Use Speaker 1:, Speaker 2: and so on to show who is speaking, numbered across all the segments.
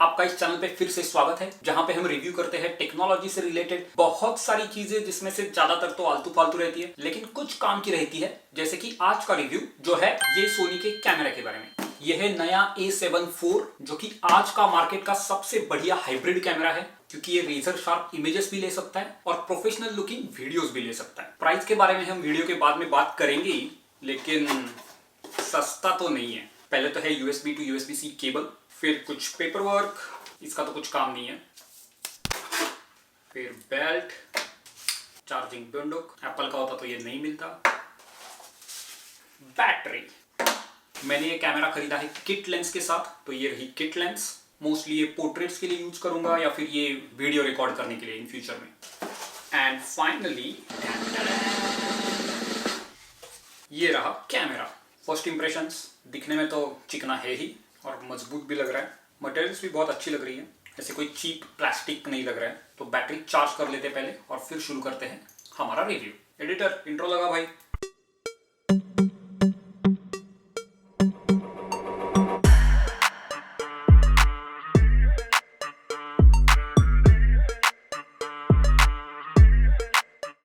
Speaker 1: आपका इस चैनल पे फिर से स्वागत है, जहां पे हम रिव्यू करते हैं टेक्नोलॉजी से रिलेटेड बहुत सारी चीजें, जिसमें से ज्यादातर तो आलतू फालतू रहती है लेकिन कुछ काम की रहती है। जैसे कि आज का रिव्यू जो है ये सोनी के कैमरा के बारे में। यह है नया A7 IV, जो कि आज का मार्केट का सबसे बढ़िया हाइब्रिड कैमरा है, क्योंकि ये रेजर शार्प इमेजेस भी ले सकता है और प्रोफेशनल लुकिंग वीडियोस भी ले सकता है। प्राइस के बारे में हम वीडियो के बाद में बात करेंगे ही, लेकिन सस्ता तो नहीं है। पहले तो है USB to USB-C केबल, फिर कुछ पेपर वर्क, इसका तो कुछ काम नहीं है, फिर बेल्ट, चार्जिंग डोंडुक, एप्पल का होता तो ये नहीं मिलता, बैटरी। मैंने ये कैमरा खरीदा है किट लेंस के साथ, तो ये रही किट लेंस। मोस्टली ये पोर्ट्रेट्स के लिए यूज करूंगा या फिर ये वीडियो रिकॉर्ड करने के लिए इन फ्यूचर में। एंड फाइनली ये रहा कैमरा। फर्स्ट इंप्रेशंस, दिखने में तो चिकना है ही और मजबूत भी लग रहा है। मटेरियल्स भी बहुत अच्छी लग रही है, ऐसे कोई चीप प्लास्टिक नहीं लग रहा है। तो बैटरी चार्ज कर लेते पहले और फिर शुरू करते हैं हमारा रिव्यू। एडिटर इंट्रो लगा भाई।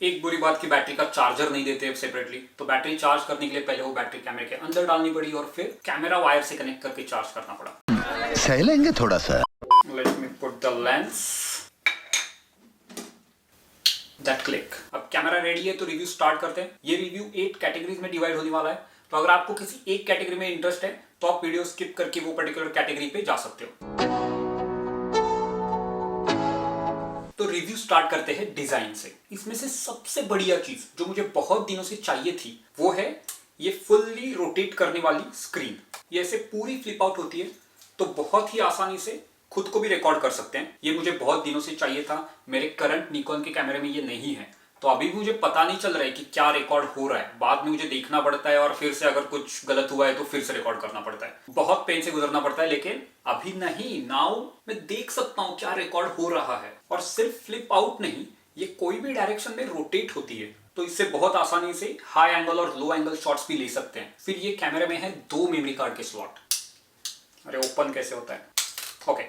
Speaker 1: एक बुरी बात की बैटरी का चार्जर नहीं देते सेपरेटली, तो बैटरी चार्ज करने के लिए पहले वो बैटरी कैमरे के अंदर डालनी पड़ी और फिर कैमरा वायर से कनेक्ट करके चार्ज करना पड़ा।
Speaker 2: सही लेंगे थोड़ा सा।
Speaker 1: Let me put the lens. That click. अब कैमरा रेडी है तो रिव्यू स्टार्ट करते हैं। ये रिव्यू 8 कैटेगरीज में डिवाइड होने वाला है, तो अगर आपको किसी एक कैटेगरी में इंटरेस्ट है तो आप वीडियो स्किप करके वो पर्टिकुलर कैटेगरी पे जा सकते हो। तो रिव्यू स्टार्ट करते हैं डिजाइन से। इसमें से सबसे बढ़िया चीज जो मुझे बहुत दिनों से चाहिए थी वो है ये फुल्ली रोटेट करने वाली स्क्रीन। ये ऐसे पूरी फ्लिप आउट होती है, तो बहुत ही आसानी से खुद को भी रिकॉर्ड कर सकते हैं। ये मुझे बहुत दिनों से चाहिए था, मेरे करंट निकॉन के कैमरे में ये नहीं है, तो अभी भी मुझे पता नहीं चल रहा है कि क्या रिकॉर्ड हो रहा है। बाद में मुझे देखना पड़ता है और फिर से अगर कुछ गलत हुआ है तो फिर से रिकॉर्ड करना पड़ता है। बहुत पेन से गुजरना पड़ता है, लेकिन अभी नहीं, नाउ मैं देख सकता हूँ क्या रिकॉर्ड हो रहा है। और सिर्फ फ्लिप आउट नहीं, ये कोई भी डायरेक्शन में रोटेट होती है, तो इससे बहुत आसानी से हाई एंगल और लो एंगल शॉट्स भी ले सकते हैं। फिर ये कैमरे में है 2 मेमोरी कार्ड के स्लॉट। अरे ओपन कैसे होता है? ओके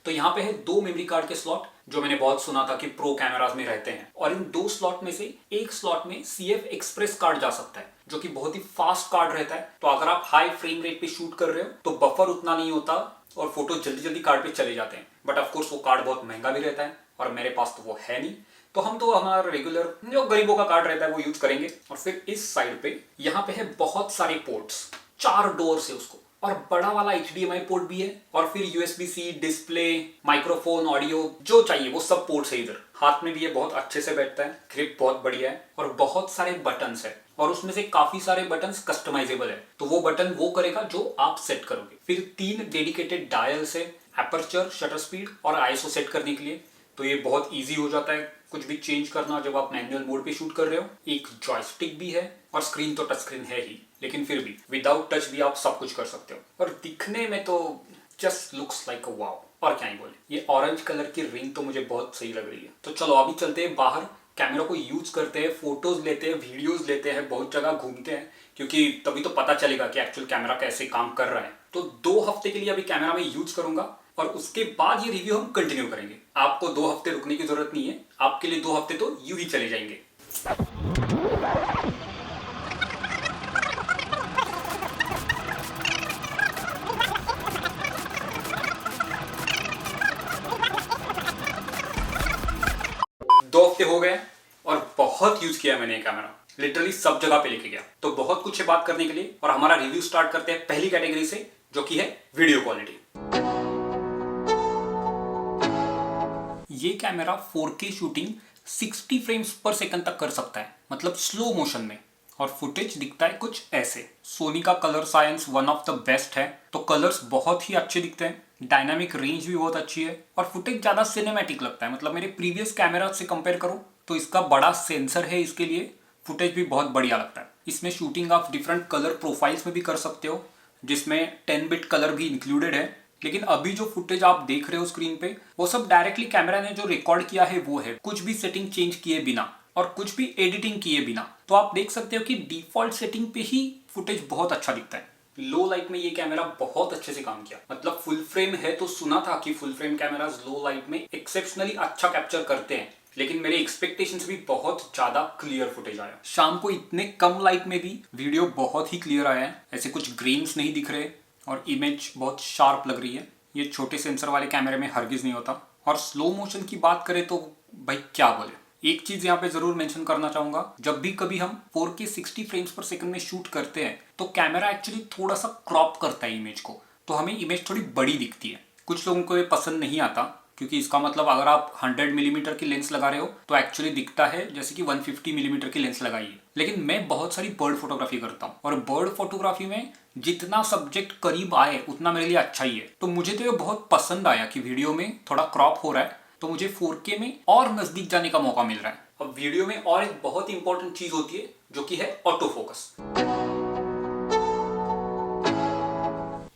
Speaker 1: तो यहाँ पे है 2 मेमोरी कार्ड के स्लॉट, जो मैंने बहुत सुना था कि प्रो कैमरास में रहते हैं। और इन 2 स्लॉट में से एक स्लॉट में CF एक्सप्रेस कार्ड जा सकता है, जो कि बहुत ही फास्ट कार्ड रहता है। तो अगर आप हाई फ्रेम रेट पे शूट कर रहे हो तो बफर उतना नहीं होता और फोटो जल्दी जल्दी कार्ड पे चले जाते हैं। बट ऑफकोर्स वो कार्ड बहुत महंगा भी रहता है और मेरे पास तो वो है नहीं, तो हम तो हमारा रेगुलर जो गरीबों का कार्ड रहता है वो यूज करेंगे। और फिर इस साइड पे यहाँ पे है बहुत सारे पोर्ट्स, 4 डोर्स है उसको, और बड़ा वाला HDMI पोर्ट भी है, और फिर USB-C, डिस्प्ले, माइक्रोफोन, ऑडियो, जो चाहिए वो सब पोर्ट्स है इधर। हाथ में भी ये बहुत अच्छे से बैठता है, ग्रिप बहुत बढ़िया है और बहुत सारे बटन्स है, और उसमें से काफी सारे बटन्स कस्टमाइजेबल है, तो वो बटन वो करेगा जो आप सेट करोगे। फिर 3 डेडिकेटेड डायल्स है, अपर्चर, शटर स्पीड और ISO सेट करने के लिए, तो ये बहुत ईजी हो जाता है कुछ भी चेंज करना जब आप मैनुअल मोड पे शूट कर रहे हो। एक जॉयस्टिक भी है और स्क्रीन तो टच स्क्रीन है ही, लेकिन फिर भी विदाउट टच भी आप सब कुछ कर सकते हो। और दिखने में तो जस्ट लुक्स लाइक अ वाव, और क्या ही बोले। ये ऑरेंज कलर की रिंग तो मुझे बहुत सही लग रही है। तो चलो अभी चलते हैं बाहर, कैमरा को यूज करते हैं, फोटोज लेते हैं, वीडियोज लेते हैं, बहुत जगह घूमते हैं, क्योंकि तभी तो पता चलेगा कि एक्चुअल कैमरा कैसे काम कर रहा है। तो 2 हफ्ते के लिए अभी कैमरा में यूज करूंगा और उसके बाद ये रिव्यू हम कंटिन्यू करेंगे। आपको 2 हफ्ते रुकने की जरूरत नहीं है, आपके लिए 2 हफ्ते तो यूं ही चले जाएंगे। दो हफ्ते हो गए और बहुत यूज किया मैंने ये कैमरा, लिटरली सब जगह पे लेके गया। तो बहुत कुछ है बात करने के लिए, और हमारा रिव्यू स्टार्ट करते हैं पहली कैटेगरी से, जो कि है वीडियो क्वालिटी। ये कैमरा 4K शूटिंग 60 फ्रेम्स पर सेकंड तक कर सकता है, मतलब स्लो मोशन में, और फुटेज दिखता है कुछ ऐसे। सोनी का colour science one of the best है, तो कलर्स बहुत ही अच्छे दिखते हैं, डायनामिक रेंज भी बहुत अच्छी है, और फुटेज ज्यादा सिनेमैटिक लगता है। मतलब मेरे प्रीवियस कैमरा से कंपेयर करो तो इसका बड़ा सेंसर है, इसके लिए फुटेज भी बहुत बढ़िया लगता है। इसमें शूटिंग आप डिफरेंट कलर प्रोफाइल्स में भी कर सकते हो, जिसमें 10 बिट कलर भी इंक्लूडेड है। लेकिन अभी जो फुटेज आप देख रहे हो स्क्रीन पे, वो सब डायरेक्टली कैमरा ने जो रिकॉर्ड किया है वो है, कुछ भी सेटिंग चेंज किए बिना और कुछ भी एडिटिंग किए बिना। तो आप देख सकते हो कि डिफॉल्ट सेटिंग पे ही फुटेज बहुत अच्छा दिखता है। लो लाइट में ये कैमरा बहुत अच्छे से काम किया। मतलब फुल फ्रेम है तो सुना था कि फुल फ्रेम कैमरास लो लाइट में एक्सेप्शनली अच्छा कैप्चर करते हैं, लेकिन मेरे एक्सपेक्टेशंस भी बहुत ज्यादा क्लियर फुटेज आया। शाम को इतने कम लाइट में भी वीडियो बहुत ही क्लियर आया है, ऐसे कुछ ग्रेन्स नहीं दिख रहे और इमेज बहुत शार्प लग रही है। ये छोटे सेंसर वाले कैमरे में हरगिज नहीं होता। और स्लो मोशन की बात करें तो भाई क्या बोले। एक चीज यहाँ पे जरूर मेंशन करना चाहूंगा, जब भी कभी हम 4K 60 फ्रेम्स पर सेकंड में शूट करते हैं तो कैमरा एक्चुअली थोड़ा सा क्रॉप करता है इमेज को, तो हमें इमेज थोड़ी बड़ी दिखती है। कुछ लोगों को ये पसंद नहीं आता, क्योंकि इसका मतलब अगर आप 100 मिलीमीटर की लेंस लगा रहे हो तो एक्चुअली दिखता है जैसे कि 150 मिलीमीटर की लेंस लगाई है। लेकिन मैं बहुत सारी बर्ड फोटोग्राफी करता हूँ और बर्ड फोटोग्राफी में जितना सब्जेक्ट करीब आए उतना मेरे लिए अच्छा ही है। तो मुझे तो ये बहुत पसंद आया कि वीडियो में थोड़ा क्रॉप हो रहा है तो मुझे 4K में और नजदीक जाने का मौका मिल रहा है। अब वीडियो में और एक बहुत इंपॉर्टेंट चीज होती है जो कि है ऑटो फोकस।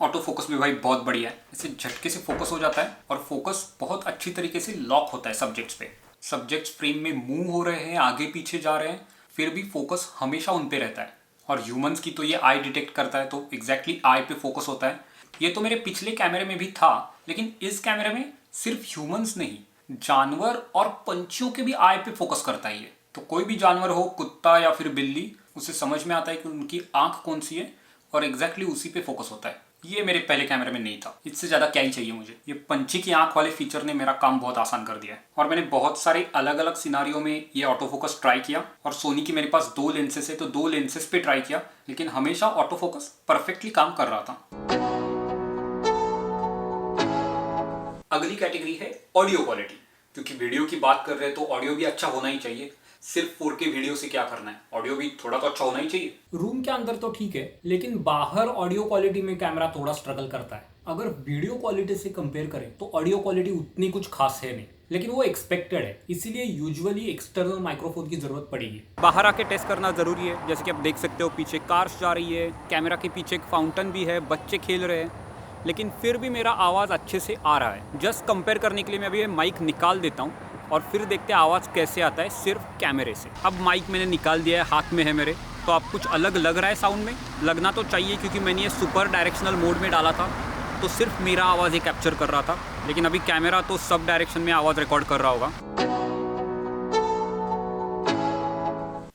Speaker 1: ऑटो फोकस भी भाई बहुत बढ़िया है, इसे झटके से फोकस हो जाता है और फोकस बहुत अच्छी तरीके से लॉक होता है सब्जेक्ट्स पे। सब्जेक्ट्स फ्रेम में मूव हो रहे हैं, आगे पीछे जा रहे हैं, फिर भी फोकस हमेशा उन पे रहता है। और ह्यूमंस की तो ये आई डिटेक्ट करता है, तो एग्जैक्टली आई पे फोकस होता है। ये तो मेरे पिछले कैमरे में भी था, लेकिन इस कैमरे में सिर्फ ह्यूमंस नहीं, जानवर और पंछियों के भी आई पे फोकस करता है ये। तो कोई भी जानवर हो, कुत्ता या फिर बिल्ली, उसे समझ में आता है कि उनकी आंख कौन सी है और एग्जैक्टली उसी पे फोकस होता है। ये मेरे पहले कैमरे में नहीं था। इससे ज्यादा क्या ही चाहिए मुझे। ये पंछी की आंख वाले फीचर ने मेरा काम बहुत आसान कर दिया है। और मैंने बहुत सारे अलग अलग सिनारियो में ये ऑटो फोकस ट्राई किया, और सोनी की मेरे पास 2 लेंसेज है तो 2 लेंसेज पे ट्राई किया, लेकिन हमेशा ऑटो फोकस परफेक्टली काम कर रहा था। अगली कैटेगरी है ऑडियो क्वालिटी। क्योंकि वीडियो की बात कर रहे हैं तो ऑडियो भी अच्छा होना ही चाहिए। सिर्फ 4K वीडियो से क्या करना है, ऑडियो भी थोड़ा तो अच्छा होना ही चाहिए।
Speaker 2: रूम के अंदर तो ठीक है, लेकिन बाहर ऑडियो क्वालिटी में कैमरा थोड़ा स्ट्रगल करता है। अगर वीडियो क्वालिटी से कंपेयर करें तो ऑडियो क्वालिटी उतनी कुछ खास है नहीं, लेकिन वो एक्सपेक्टेड है, इसीलिए यूजुअली एक्सटर्नल माइक्रोफोन की जरूरत पड़ेगी।
Speaker 1: बाहर आके टेस्ट करना जरूरी है। जैसे कि आप देख सकते हो पीछे कार्स जा रही है, कैमरा के पीछे एक फाउंटेन भी है, बच्चे खेल रहे हैं, लेकिन फिर भी मेरा आवाज़ अच्छे से आ रहा है। जस्ट कंपेयर करने के लिए मैं अभी माइक निकाल देता हूँ और फिर देखते हैं आवाज़ कैसे आता है सिर्फ कैमरे से। अब माइक मैंने निकाल दिया है, हाथ में है मेरे, तो आप कुछ अलग लग रहा है साउंड में, लगना तो चाहिए क्योंकि मैंने ये सुपर डायरेक्शनल मोड में डाला था तो सिर्फ मेरा आवाज़ ही कैप्चर कर रहा था, लेकिन अभी कैमरा तो सब डायरेक्शन में आवाज़ रिकॉर्ड कर रहा होगा।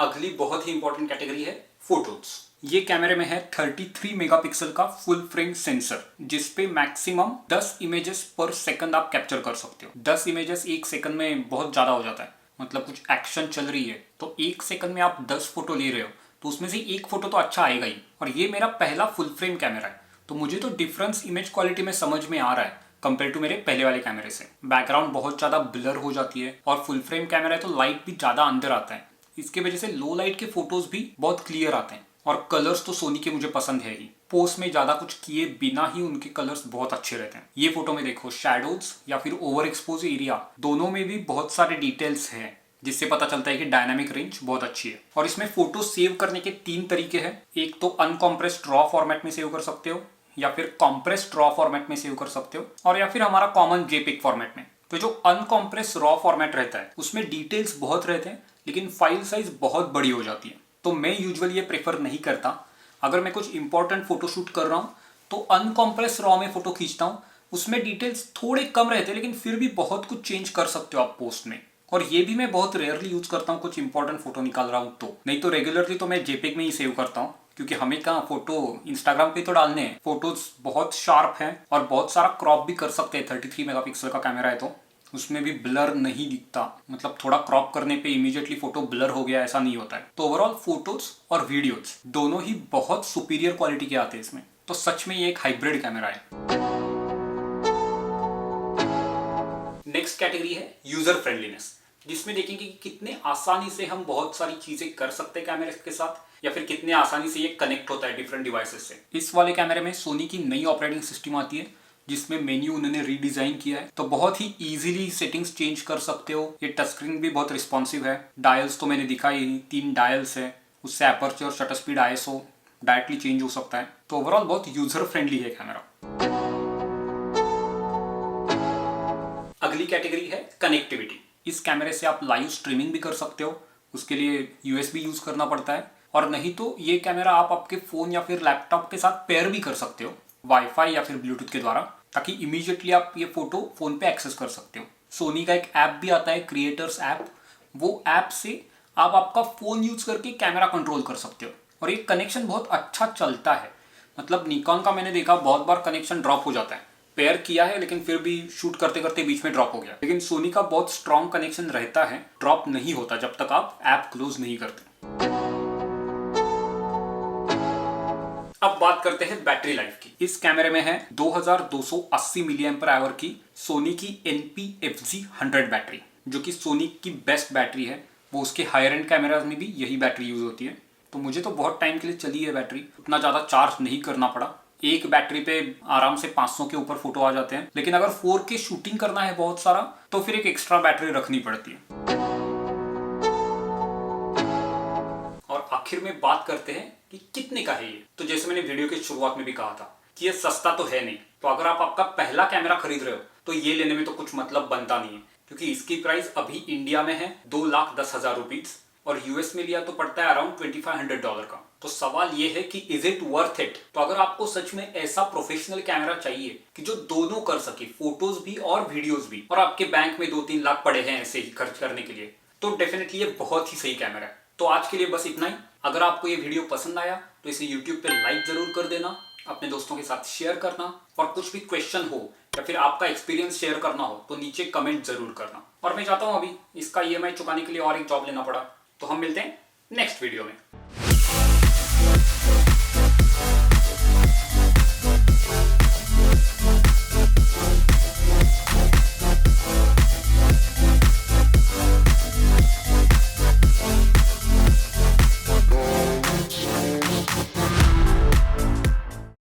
Speaker 1: अगली बहुत ही इंपॉर्टेंट कैटेगरी है फोटोज। ये कैमरे में है 33 मेगापिक्सल का फुल फ्रेम सेंसर, जिसपे मैक्सिमम 10 इमेजेस पर सेकंड आप कैप्चर कर सकते हो। 10 इमेजेस एक सेकंड में बहुत ज्यादा हो जाता है। मतलब कुछ एक्शन चल रही है तो एक सेकंड में आप 10 फोटो ले रहे हो तो उसमें से एक फोटो तो अच्छा आएगा ही। और ये मेरा पहला फुल फ्रेम कैमरा है, तो मुझे तो डिफरेंस इमेज क्वालिटी में समझ में आ रहा है कंपेयर टू मेरे पहले वाले कैमरे से। बैकग्राउंड बहुत ज्यादा ब्लर हो जाती है और फुल फ्रेम कैमरा है तो लाइट भी ज्यादा अंदर आता है। इसके वजह से लो लाइट के फोटोज भी बहुत क्लियर आते हैं। और कलर्स तो सोनी के मुझे पसंद है ही, पोस्ट में ज्यादा कुछ किए बिना ही उनके कलर्स बहुत अच्छे रहते हैं। ये फोटो में देखो, शैडोज या फिर ओवर एक्सपोज एरिया दोनों में भी बहुत सारे डिटेल्स हैं, जिससे पता चलता है कि डायनामिक रेंज बहुत अच्छी है। और इसमें फोटो सेव करने के 3 तरीके हैं। एक तो अनकॉम्प्रेस्ड रॉ फॉर्मेट में सेव कर सकते हो, या फिर कॉम्प्रेस्ड रॉ फॉर्मेट में सेव कर सकते हो, और या फिर हमारा कॉमन जेपिक फॉर्मेट में। तो जो अनकॉम्प्रेस्ड रॉ फॉर्मेट रहता है उसमें डिटेल्स बहुत रहते हैं, लेकिन फाइल साइज बहुत बड़ी हो जाती है। तो मैं यूजुअली ये प्रेफर नहीं करता। अगर मैं कुछ इंपॉर्टेंट फोटो शूट कर रहा हूँ तो अनकॉम्प्रेस रॉ में फोटो खींचता हूँ। उसमें डिटेल्स थोड़े कम रहते हैं, लेकिन फिर भी बहुत कुछ चेंज कर सकते हो आप पोस्ट में। और ये भी मैं बहुत रेयरली यूज करता हूँ कुछ इंपॉर्टेंट फोटो निकाल रहा हूँ तो, नहीं तो रेगुलरली तो मैं जेपेग में ही सेव करता हूँ, क्योंकि हमें कहाँ फोटो इंस्टाग्राम पे तो डालने हैं। फोटोज बहुत शार्प हैं और बहुत सारा क्रॉप भी कर सकते हैं। 33 मेगापिक्सल का कैमरा है तो उसमें भी ब्लर नहीं दिखता। मतलब थोड़ा क्रॉप करने पे इमीडिएटली फोटो ब्लर हो गया, ऐसा नहीं होता है। तो ओवरऑल फोटोज और वीडियोज दोनों ही बहुत सुपीरियर क्वालिटी के आते हैं इसमें। तो सच में ये एक हाइब्रिड कैमरा है। नेक्स्ट कैटेगरी है यूजर फ्रेंडलीनेस, जिसमें देखेंगे कि कितने आसानी से हम बहुत सारी चीजें कर सकते हैं कैमरे के साथ, या फिर कितने आसानी से ये कनेक्ट होता है डिफरेंट डिवाइसेस से। इस वाले कैमरे में सोनी की नई ऑपरेटिंग सिस्टम आती है, जिसमें मेन्यू उन्होंने रीडिजाइन किया है, तो बहुत ही इजीली सेटिंग्स चेंज कर सकते हो। ये टच स्क्रीन भी बहुत रिस्पॉन्सिव है। डायल्स तो मैंने दिखाई ही, 3 डायल्स है, उससे aperture, shutter speed, ISO directly change हो सकता है। तो ओवरऑल बहुत यूजर फ्रेंडली है कैमरा। अगली कैटेगरी है कनेक्टिविटी। इस कैमरे से आप लाइव स्ट्रीमिंग भी कर सकते हो, उसके लिए USB यूज करना पड़ता है, और नहीं तो ये कैमरा आप आपके फ़ोन या फिर लैपटॉप के साथ पेयर भी कर सकते हो वाईफाई या फिर ब्लूटूथ के द्वारा, ताकि इमीडिएटली आप ये फ़ोटो फ़ोन पे एक्सेस कर सकते हो। सोनी का एक ऐप भी आता है, क्रिएटर्स ऐप। वो ऐप से आप आपका फ़ोन यूज़ करके कैमरा कंट्रोल कर सकते हो और ये कनेक्शन बहुत अच्छा चलता है। मतलब निकॉन का मैंने देखा बहुत बार कनेक्शन ड्रॉप हो जाता है, पेयर किया है लेकिन फिर भी शूट करते करते बीच में ड्रॉप हो गया, लेकिन सोनी का बहुत स्ट्रॉन्ग कनेक्शन रहता है, ड्रॉप नहीं होता जब तक आप ऐप क्लोज नहीं करते। अब बात करते हैं बैटरी लाइफ की। इस कैमरे में है 2280 मिली एम्पर आवर की सोनी की NP-FZ100 बैटरी, जो कि सोनी की बेस्ट बैटरी है। वो उसके हायर एंड कैमराज में भी यही बैटरी यूज होती है। तो मुझे तो बहुत टाइम के लिए चली है बैटरी, उतना ज़्यादा चार्ज नहीं करना पड़ा। एक बैटरी पे आराम से 500 के ऊपर फोटो आ जाते हैं, लेकिन अगर 4K शूटिंग करना है बहुत सारा तो फिर एक एक्स्ट्रा बैटरी रखनी पड़ती है। और आखिर में बात करते हैं कि कितने का है ये। तो जैसे मैंने वीडियो की शुरुआत में भी कहा था कि ये सस्ता तो है नहीं, तो अगर आप आपका पहला कैमरा खरीद रहे हो तो ये लेने में तो कुछ मतलब बनता नहीं है, क्योंकि इसकी प्राइस अभी इंडिया में है 2,10,000 रुपीज और यूएस में लिया तो पड़ता है अराउंड $2,500 का। तो सवाल ये है कि इज इट वर्थ इट। तो अगर आपको सच में ऐसा प्रोफेशनल कैमरा चाहिए कि जो दोनों कर सके, फोटोज भी और वीडियोज भी, और आपके बैंक में 2-3 लाख पड़े हैं ऐसे ही खर्च करने के लिए, तो डेफिनेटली ये बहुत ही सही कैमरा है। तो आज के लिए बस इतना ही। अगर आपको ये वीडियो पसंद आया तो इसे YouTube पे लाइक जरूर कर देना, अपने दोस्तों के साथ शेयर करना, और कुछ भी क्वेश्चन हो या फिर आपका एक्सपीरियंस शेयर करना हो तो नीचे कमेंट जरूर करना। और मैं चाहता हूँ अभी इसका EMI चुकाने के लिए और एक जॉब लेना पड़ा। तो हम मिलते हैं नेक्स्ट वीडियो में।